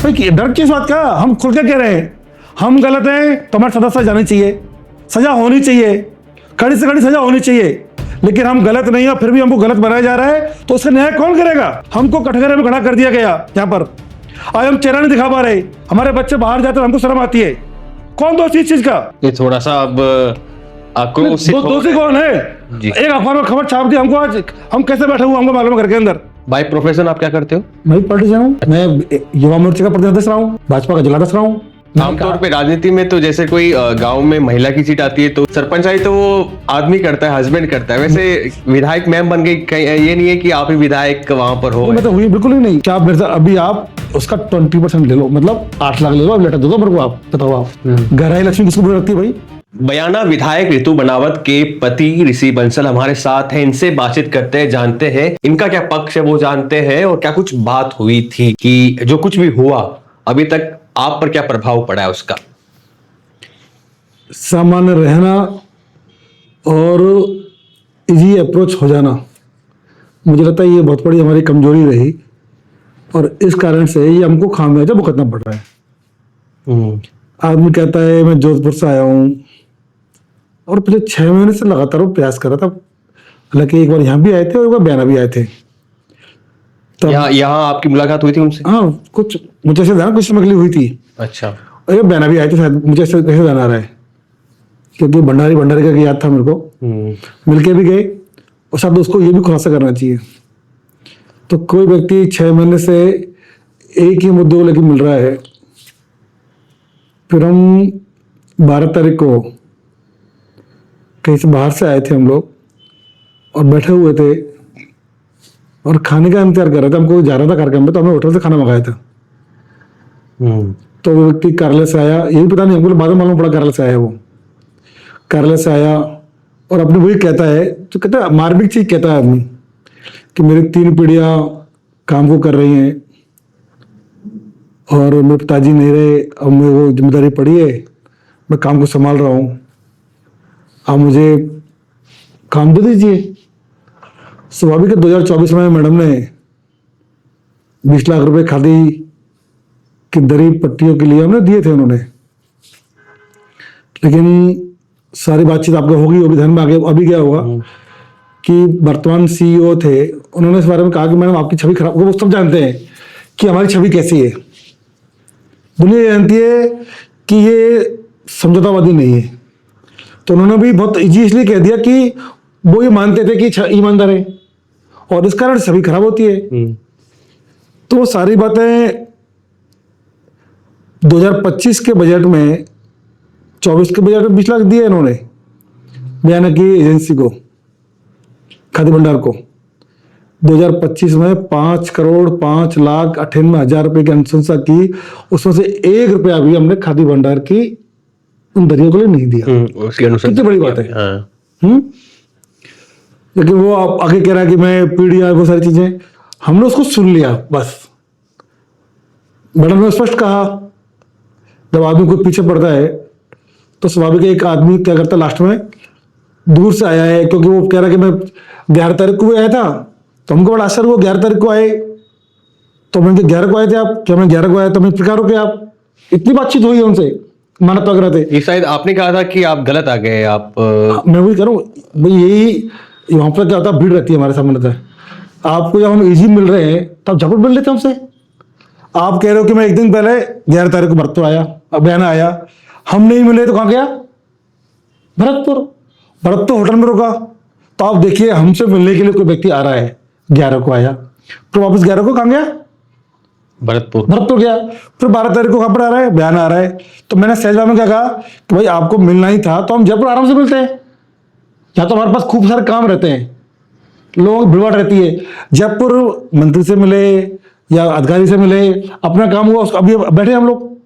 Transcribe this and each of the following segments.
भाई डर किस बात का, हम खुल के कह रहे हैं हम गलत हैं तो हमारी सजा जानी चाहिए, सजा होनी चाहिए, कड़ी से कड़ी सजा होनी चाहिए। लेकिन हम गलत नहीं है फिर भी हमको गलत बनाया जा रहा है तो उसका न्याय कौन करेगा? हमको कटघरे में खड़ा कर दिया गया यहाँ पर, आज हम चेहरा नहीं दिखा पा रहे, हमारे बच्चे बाहर जाते हमको शर्म आती है। कौन दोषी इस चीज का? ये थोड़ा सा अब दोषी कौन है? एक अखबार में खबर छाप दी हमको, आज हम कैसे बैठे हुए हमको मालूम है घर के अंदर। बाय प्रोफेशन आप क्या करते हो? मैं पॉलिटिशियन हूँ, मैं युवा मोर्चे का प्रदेश अध्यक्ष रहा हूँ, भाजपा का जिला अध्यक्ष रहा हूँ। आमतौर पे राजनीति में तो जैसे कोई गांव में महिला की सीट आती है तो सरपंचाई तो वो आदमी करता है, हस्बैंड करता है। वैसे विधायक मैम बन गई, ये नहीं है कि आप ही विधायक वहां पर हो? मैं तो हुई बिल्कुल ही नहीं। क्या मेरे साथ अभी आप उसका 20% ले लो, मतलब 8 लाख ले लो, अब लेटर दे दो मेरे को। आप बताओ, आप गहराई लक्ष्मी किसको बोल रखती है भाई? बयाना विधायक ऋतु बनावत के पति ऋषि बंसल हमारे साथ हैं, इनसे बातचीत करते हैं, जानते हैं इनका क्या पक्ष है वो जानते हैं, और क्या कुछ बात हुई थी कि जो कुछ भी हुआ अभी तक आप पर क्या प्रभाव पड़ा है उसका। सामान्य रहना और इजी अप्रोच हो जाना, मुझे लगता है ये बहुत बड़ी हमारी कमजोरी रही और इस कारण से ये हमको खामियाजा भुगतना पड़ रहा है। आदमी कहता है मैं जोधपुर से आया हूँ और पिछले 6 महीने से लगातार वो प्रयास कर रहा था। हालांकि एक बार यहाँ भी आए थे और एक बार बयाना भी आए थे। यहाँ आपकी मुलाकात हुई थी उनसे? हाँ, कुछ मुझे ऐसे ध्यान कुछ समय के लिए हुई थी। अच्छा। और ये बयाना भी आए थे शायद, मुझे ऐसे ध्यान आ रहा है क्योंकि भंडारी का याद था मेरे को। मिलके भी गए और शायद उसको ये भी खुलासा करना चाहिए। तो कोई व्यक्ति 6 महीने से एक ही मुद्दे को लेकर मिल रहा है, फिर हम 12 तारीख को कहीं से बाहर से आए थे हम लोग और बैठे हुए थे और खाने का इंतजार कर रहे थे। हमको जा रहा था कार्यक्रम में तो हमने होटल से खाना मंगाया था। तो वो व्यक्ति कार्यालय से आया, यही पता नहीं हमको बाद में मालूम पड़ा कार्यालय से आया। वो कार्यालय से आया और अपने वही कहता है, तो कहता है मार्मिक चीज कहता है आदमी कि मेरी 3 पीढ़ियां काम को कर रही हैं और मेरे पिताजी नहीं रहे, अब मेरे को जिम्मेदारी पड़ी है, मैं काम को संभाल रहा हूँ, आप मुझे काम दे दीजिए। स्वाभाविक है 2024 में मैडम ने 20 लाख रुपए खादी की दरी पट्टियों के लिए हमने दिए थे उन्होंने। लेकिन सारी बातचीत आपको होगी ध्यान में आगे अभी क्या होगा कि वर्तमान सीईओ थे, उन्होंने इस बारे में कहा कि मैडम आपकी छवि खराब, वो सब जानते हैं कि हमारी छवि कैसी है, दुनिया जानती है कि ये समझौतावादी नहीं है। तो उन्होंने भी बहुत इजी इसलिए कह दिया कि वो ये मानते थे कि ईमानदार है और इस कारण छवि खराब होती है। तो सारी बातें 2025 के बजट में, 24 के बजट में 20 लाख दिए इन्होंने बयाना की एजेंसी को, खादी भंडार को। 2025 में 5,05,98,000 रुपए की अनुशंसा की, उसमें से 1 रुपया भी हमने खादी भंडार की उन दरियों को लिए नहीं दिया। कितनी बड़ी बात है। लेकिन वो आगे कह रहा है कि मैं पीढ़ियां, वो सारी चीजें हमने उसको सुन लिया बस। मैडम ने स्पष्ट कहा, जब आदमी को पीछे पड़ता है तो स्वाभाविक एक आदमी क्या करता है लास्ट में दूर से आया है, क्योंकि वो कह रहा है कि मैं 11 तारीख को आया था, तो हमको बड़ा आश्चर्य हुआ 11 तारीख को आए, तो मैंने 11 को आए थे आप, क्या मैं 11 को आया तो मैं प्रकार हो गया आप। इतनी बातचीत हुई है उनसे, मानव वगैरह थे। ये शायद आपने कहा था कि आप गलत आ गए। आप मैं वही कह रहा हूँ भाई, यही वहां पर क्या होता है, भीड़ रहती है हमारे सामने था। आपको जब हम इजी मिल रहे हैं तब झपट मिल लेते हमसे। आप कह रहे हो कि मैं 1 दिन पहले 11 तारीख को भरतपुर आया, अब बयाना आया, हम नहीं मिले तो कहाँ गया? भरतपुर होटल में रुका। तो आप देखिए हमसे मिलने के लिए कोई व्यक्ति आ रहा है, 11 को आया, तो वापस 11 को कहाँ गया? भरतपुर गया। फिर 12 तारीख को खबर आ रहा है, बयान आ रहा है। तो मैंने सहजवार में क्या कहा कि भाई आपको मिलना ही था तो हम जयपुर आराम से मिलते हैं, यहाँ तो हमारे पास खूब सारे काम रहते हैं, लोगों की भीड़ रहती है। जयपुर मंत्री से मिले या अधिकारी से मिले, अपना काम हुआ, अभी बैठे हम लोग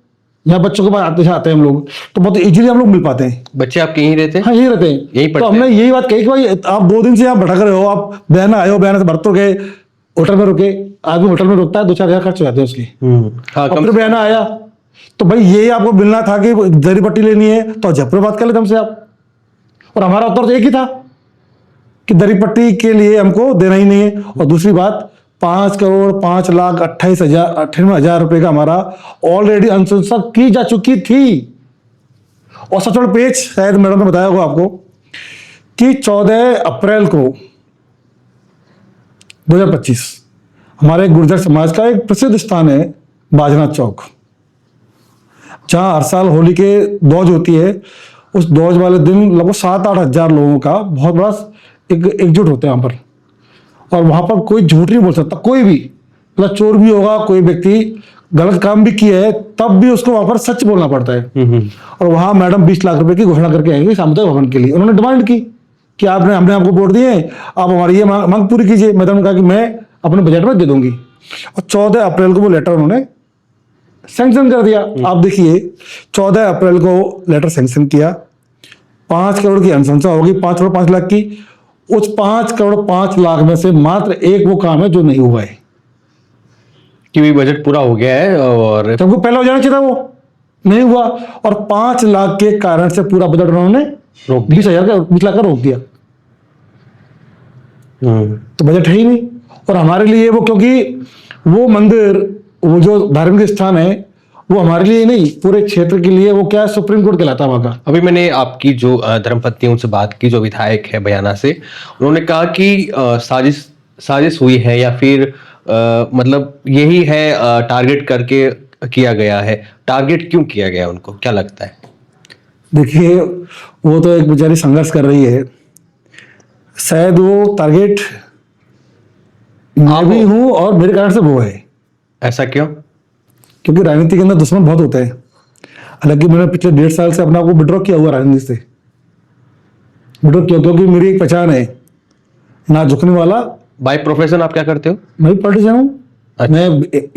यहाँ बच्चों के पास आते हैं हम लोग, तो बहुत इजीली हम लोग मिल पाते हैं। बच्चे आपके यहीं रहते हैं? हाँ, यहीं रहते हैं, यहीं पढ़ते हैं। तो हमने यही बात कही कि भाई आप 2 दिन से यहाँ भटक रहे हो, आप बयाना आए हो, बयाना से भरतपुर गए, होटल में रुके, आदमी होटल में रुकता है, 2-4 हज़ार खर्च हो जाते हैं उसकी। फिर बयाना आया तो भाई यही आपको मिलना था कि दरी पट्टी लेनी है तो जयपुर बात कर लेते हमसे आप, और हमारा उत्तर तो एक ही था कि दरी पट्टी के लिए हमको देना ही नहीं है। और दूसरी बात, 5,05,28,000 रुपए का हमारा ऑलरेडी अनुशंसा की जा चुकी थी। और सबसे बड़ा पेज शायद मैडम ने बताया होगा आपको कि 14 अप्रैल को 2025 हमारे गुर्जर समाज का एक प्रसिद्ध स्थान है बाजनाथ चौक, जहां हर साल होली के दौज होती है। उस दौज वाले दिन लगभग 7-8 हजार लोगों का बहुत बड़ा एकजुट होते हैं वहां पर। और वहां पर कोई झूठ नहीं बोल सकता, कोई भी, मतलब चोर भी होगा, कोई व्यक्ति गलत काम भी किया है, तब भी उसको वहां पर सच बोलना पड़ता है। और वहां मैडम 20 लाख रुपए की घोषणा करके आएंगे सामुदायिक भवन के लिए। उन्होंने डिमांड की कि हमने आपको वोट दिए, आप हमारी ये मांग पूरी कीजिए। मैडम ने कहा कि मैं अपने बजट में दे दूंगी, और 14 अप्रैल को वो लेटर उन्होंने सैंक्शन कर दिया। आप देखिए 14 अप्रैल को लेटर सैंक्शन किया, 5 करोड़ की अनुशंसा होगी, 5 करोड़ 5 लाख की। उस 5 करोड़ 5 लाख में से मात्र एक वो काम है जो नहीं हुआ है, कि भी बजट पूरा हो गया है और तुमको पहले हो जाना चाहिए था, वो नहीं हुआ। और 5 लाख के कारण से पूरा बजट उन्होंने 20 लाख का रोक दिया। तो बजट है ही नहीं। और हमारे लिए वो, क्योंकि वो मंदिर, वो जो धार्मिक स्थान है, वो हमारे लिए नहीं, पूरे क्षेत्र के लिए वो क्या है, सुप्रीम कोर्ट कहलाता है वहां का। अभी मैंने आपकी जो धर्मपत्नी उनसे बात की, जो विधायक है बयाना से, उन्होंने कहा कि साजिश हुई है, या फिर मतलब यही है, टारगेट करके किया गया है। टारगेट क्यों किया गया, उनको क्या लगता है? देखिए, वो तो एक बेचारी संघर्ष कर रही है, शायद वो टारगेट मैं भी हूं और मेरे कारण से वो है। ऐसा क्यों? क्योंकि राजनीति के अंदर दुश्मन बहुत होते हैं। हालांकि मैंने पिछले 1.5 साल से अपने आप को विड्रॉ किया हुआ राजनीति से, विड्रॉ किया, क्योंकि मेरी एक पहचान है, ना झुकने वाला। बाय प्रोफेशन आप क्या करते हो? मैं भी पॉलिटिशियन हूँ। अच्छा। मैं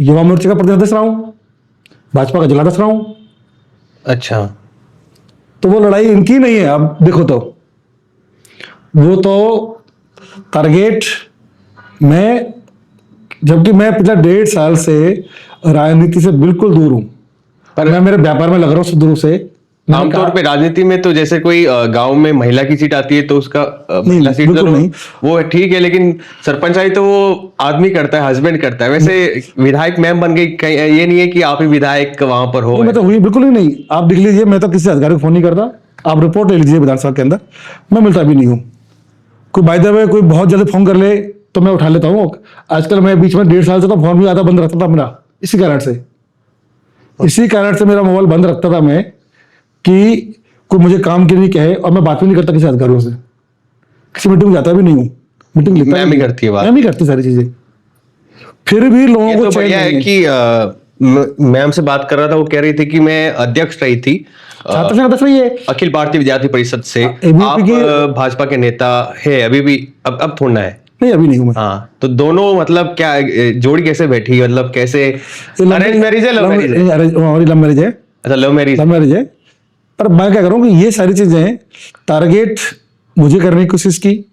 युवा मोर्चे का प्रदेश अध्यक्ष रहा हूँ, भाजपा का जिलाध्यक्ष रहा हूँ। अच्छा। तो वो लड़ाई इनकी नहीं है। अब देखो, तो वो तो टारगेट मैं, जबकि मैं पिछले 1.5 साल से राजनीति से बिल्कुल दूर हूं, पर मैं मेरे व्यापार में लग रहा हूं शुरू से। आमतौर पे राजनीति में तो जैसे कोई गांव में महिला की सीट आती है तो उसका महिला सीट बिल्कुल नहीं। वो ठीक है, लेकिन सरपंचाई तो वो आदमी करता है, हस्बैंड करता है। वैसे विधायक मैम बन गई, ये नहीं है कि आप ही विधायक वहां पर हो? मैं तो हुई बिल्कुल ही नहीं। आप देख लीजिए, मैं तो किसी अधिकारी को फोन नहीं करता। आप रिपोर्ट ले लीजिए विधानसभा के अंदर, मैं मिलता भी नहीं हूँ। कोई बाय द वे कोई बहुत जल्दी फोन कर ले तो मैं उठा लेता हूँ। आजकल मैं बीच में 1.5 साल से तो फोन भी आधा बंद रखता था मेरा, इसी कारण से मेरा मोबाइल बंद रखता था मैं, कि कोई मुझे काम के लिए कहे। और मैं बात भी नहीं करता किसी अधिकारियों से, किसी मीटिंग में जाता भी नहीं हूँ। मीटिंग लेता मैम ही करती है बात। मैम ही करती सारी चीजें। फिर भी लोगों को तो चैन भैया है नहीं है। कि मैम से बात कर रहा था, वो कह रही थी कि मैं अध्यक्ष रही थी छात्र संघ अध्यक्ष रही है, अखिल भारतीय विद्यार्थी परिषद से। ABP आप की- भाजपा के नेता है अभी भी? अब थोड़ा है। नहीं, अभी नहीं हूँ मैं। हाँ, तो दोनों मतलब क्या जोड़ी कैसे बैठी, मतलब कैसे? अरेंज मैरिज है, लव मैरिज है? हमारी लव मैरिज है। अच्छा, लव मैरिज। लव मैरिज है। पर मैं क्या करूँ कि ये सारी चीजें टारगेट मुझे करने की कोशिश की।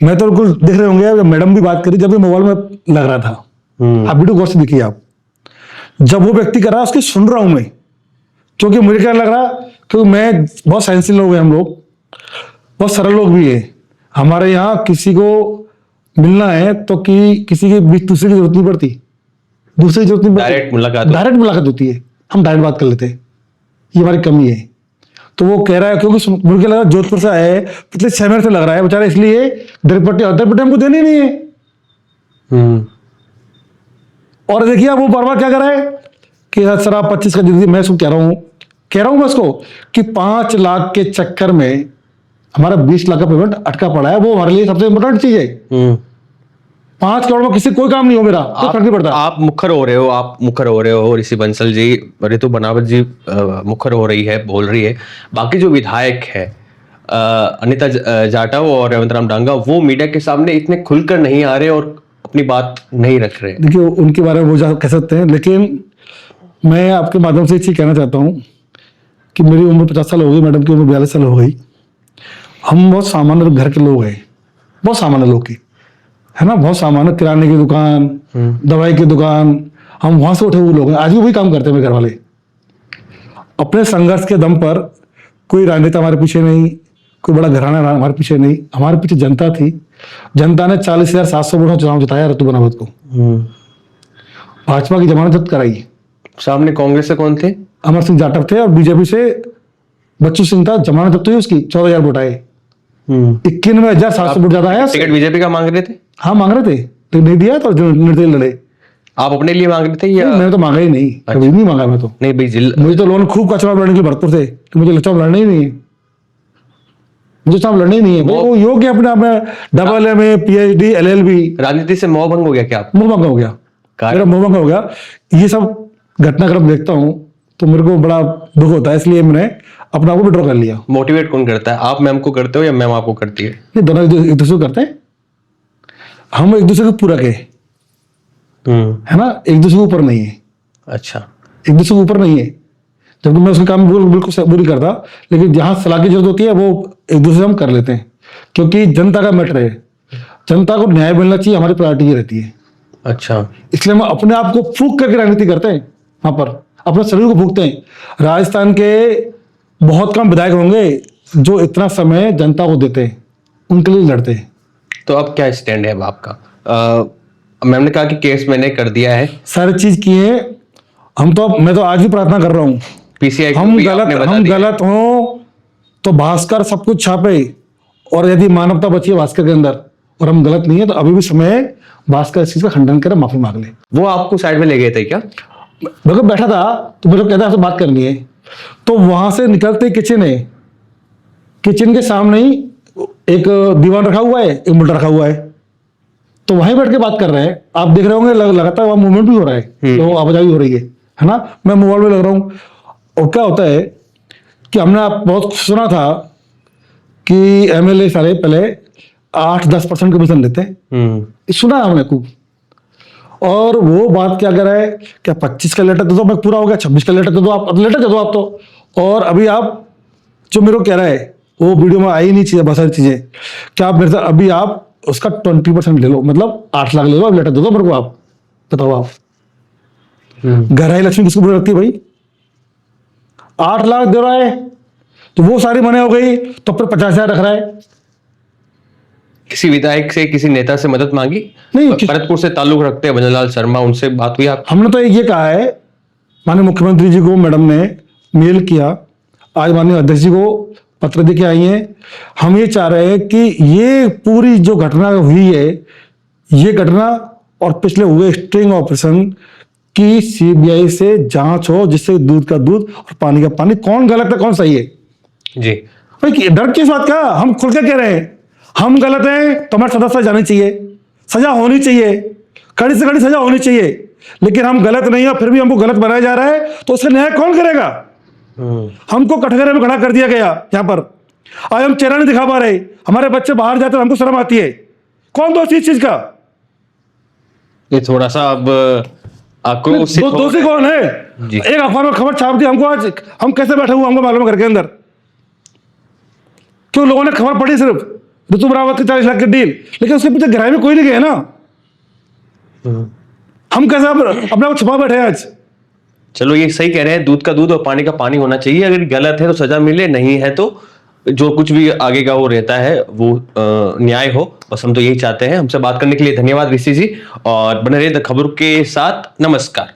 मैं तो बिल्कुल देख रहे होंगे, जब मैडम भी बात करी, जब भी मोबाइल में लग रहा था, आप वीडियो गौर से देखिए। आप जब वो व्यक्ति कर रहा है उसकी सुन रहा हूं मैं, क्योंकि मुझे क्या लग रहा, क्योंकि मैं बहुत सेंसिटिव लोग हैं, हम लोग बहुत सरल लोग भी है। हमारे यहाँ किसी को मिलना है तो कि किसी के बीच दूसरे की जरूरत नहीं पड़ती, दूसरे की जरूरत नहीं पड़ती, डायरेक्ट मुलाकात डायरेक्ट मुलाकात होती है। हम डायरेक्ट बात कर लेते हैं, ये हमारी कमी है। तो वो कह रहा है, क्योंकि मुझे लगा जोधपुर से आए, पिछले 6 महीने से लग रहा है बेचारा, इसलिए दरपट्टी हमको देनी नहीं है। और देखिए वो बार बार क्या कर रहा है कि सर आप 25 का दे दीजिए। मैं उसको कह रहा हूँ मैं उसको कि 5 लाख के चक्कर में हमारा 20 लाख का पेमेंट अटका पड़ा है। वो हमारे लिए सबसे इंपॉर्टेंट चीज है। 5 करोड़ में किसी कोई काम नहीं हो मेरा, कोई फर्क नहीं पड़ता। आप मुखर हो रहे हो ऋषि बंसल जी, ऋतु बनावत जी मुखर हो रही है, बोल रही है। बाकी जो विधायक है अनिता जाटव और रेवंत राम डांगा, वो मीडिया के सामने इतने खुलकर नहीं आ रहे और अपनी बात नहीं रख रहे। देखिए, उनके बारे में वो कह सकते हैं, लेकिन मैं आपके माध्यम से एक चीज कहना चाहता हूँ कि मेरी उम्र 50 साल हो गई, मैडम की उम्र 42 साल हो गई। हम बहुत सामान्य घर के लोग हैं, बहुत सामान्य लोग की, है ना, बहुत सामान्य, किराने की दुकान, दवाई की दुकान, हम वहां से उठे हुए लोग हैं। आज भी वही काम करते हैं मेरे घर वाले। अपने संघर्ष के दम पर कोई राजनेता हमारे पीछे नहीं, कोई बड़ा घराना हमारे पीछे नहीं, हमारे पीछे जनता थी जनता ने 40,700 वोटों चुनाव जिताया ऋतु बनावत को। भाजपा की जमानत जब्त कराई। सामने कांग्रेस से कौन थे? अमर सिंह जाटव थे और बीजेपी से बच्चू सिंह था। जमानत जब्त हुई उसकी, 14,000 वोट आए। 91,700 वोट ज्यादा आया। टिकट बीजेपी का मांग रहे थे? हाँ मांग रहे थे, लेकिन नहीं दिया तो निर्दलीय लड़े। आप अपने लिए मांग रहे थे या? मैंने तो मांगा ही नहीं, कभी नहीं मांगा मैं तो। नहीं भाई, मुझे तो लोगों खूब का चुनाव लड़ने के लिए भरपूर थे कि मुझे चुनाव लड़ना ही नहीं है, मुझे चुनाव लड़ना ही नहीं है। वो योग्य अपने आप में double M A PhD LLB। राजनीति से मोह भंग हो गया क्या आप? मोह भंग हो गया, मेरा मोह भंग हो गया। ये सब घटनाक्रम देखता हूँ तो मेरे को बड़ा दुख होता है, इसलिए मैंने अपने आप को विड्रॉ कर लिया। मोटिवेट कौन करता है? आप मैम को करते हो या मैम आपको करती है? ये दोनों एक दूसरे को करते हैं, हम एक दूसरे को पूरक है ना, एक दूसरे के ऊपर नहीं है। अच्छा, एक दूसरे के ऊपर नहीं है, जबकि मैं उसका काम बिल्कुल बुरी करता, लेकिन जहां सलाह की जरूरत होती है वो एक दूसरे से हम कर लेते हैं, क्योंकि जनता का मैटर है, जनता को न्याय मिलना चाहिए, हमारी प्रायोरिटी ये रहती है। अच्छा, इसलिए हम अपने आप को फूंक करके राजनीति करते हैं, वहां पर अपने शरीर को फूंकते हैं। राजस्थान के बहुत कम विधायक होंगे जो इतना समय जनता को देते हैं, उनके लिए लड़ते हैं। तो अब क्या स्टैंड है अब आपका? मैम ने कहा कि केस मैंने कर दिया है, सारी चीज किए, मैं तो आज भी प्रार्थना कर रहा हूं, PCI हम गलत हो तो भास्कर सब कुछ छापे, और यदि मानवता बची है भास्कर के अंदर और हम गलत नहीं है तो अभी भी समय भास्कर इस चीज का खंडन करे, माफी मांग ले। वो आपको साइड में ले गए थे क्या? मैं बैठा था तो मेरे को कहता है बात करनी है, तो वहां से निकलते किचन है, किचन के सामने ही एक दीवान रखा हुआ है, एक मोटर रखा हुआ है, तो वहीं बैठ के बात कर रहे हैं। आप देख रहे होंगे लगातार वहां मूवमेंट भी हो रहा है, तो आवाजाही हो रही है ना, मैं मोबाइल में लग रहा हूँ। और क्या होता है कि हमने आप बहुत सुना था कि MLA सारे पहले 8-10% कमीशन लेते हैं, सुना हमने खूब। और वो बात क्या कर रहा है, क्या 25 का लेटर दे दो, मैं पूरा हो गया, 26 का लेटर दे दो, आप लेटर दे दो आप तो। और अभी आप जो मेरे को कह रहा है वो वीडियो में आई नहीं चीजें, बहुत सारी चीजें, क्या आप मेरे से अभी आप उसका 20% ले लो, मतलब 8 लाख ले लो, अब लेटर दे दो मेरे को, आप बताओ। आप गहराई लक्ष्मी किसको बुरी लगती है भाई? 8 लाख दे रहा है तो वो सारी मने हो गई, तो फिर 50,000 रख रहा है। किसी विधायक से, किसी नेता से मदद मांगी? नहीं, भरतपुर से ताल्लुक रखते हैं भजनलाल शर्मा, उनसे बात हुई आप? हमने तो ये कहा है, माननीय मुख्यमंत्री जी को मैडम ने मेल किया, आज माननीय अध्यक्ष जी को पत्र दे के आई हैं। हम ये चाह रहे हैं कि ये पूरी जो घटना हुई है, ये घटना और पिछले हुए स्ट्रिंग ऑपरेशन की CBI से जांच हो, जिससे दूध का दूध और पानी का पानी, कौन गलत है कौन सही है जी। भाई, डर किस बात का? हम खुल के कह रहे हैं हम गलत हैं तो हमारे सदस्य जानी चाहिए, सजा होनी चाहिए, कड़ी से कड़ी सजा होनी चाहिए। लेकिन हम गलत नहीं है फिर भी हमको गलत बनाया जा रहा है, तो उसका न्याय कौन करेगा? हमको कटघरे में खड़ा कर दिया गया, यहाँ पर आज हम चेहरा नहीं दिखा पा रहे, हमारे बच्चे बाहर जाते हैं, हमको शर्म आती है। कौन दोषी इस चीज का? ये थोड़ा सा अब आक्रोशित हो दोषी रहा कौन है? जी। एक अखबार में खबर छाप दी हमको, आज हम कैसे बैठे हुए हमको मालूम है घर के अंदर। क्यों लोगों ने खबर पढ़ी सिर्फ ऋतु बनावत की 40 लाख की डील, लेकिन उसके पीछे गहराई में कोई नहीं गया ना। हम कैसे अपने को छुपा बैठे आज? चलो ये सही कह रहे हैं, दूध का दूध और पानी का पानी होना चाहिए। अगर गलत है तो सजा मिले, नहीं है तो जो कुछ भी आगे का वो रहता है वो न्याय हो, बस हम तो यही चाहते हैं। हमसे बात करने के लिए धन्यवाद ऋषि जी, और बने रहिए खबरों के साथ। नमस्कार।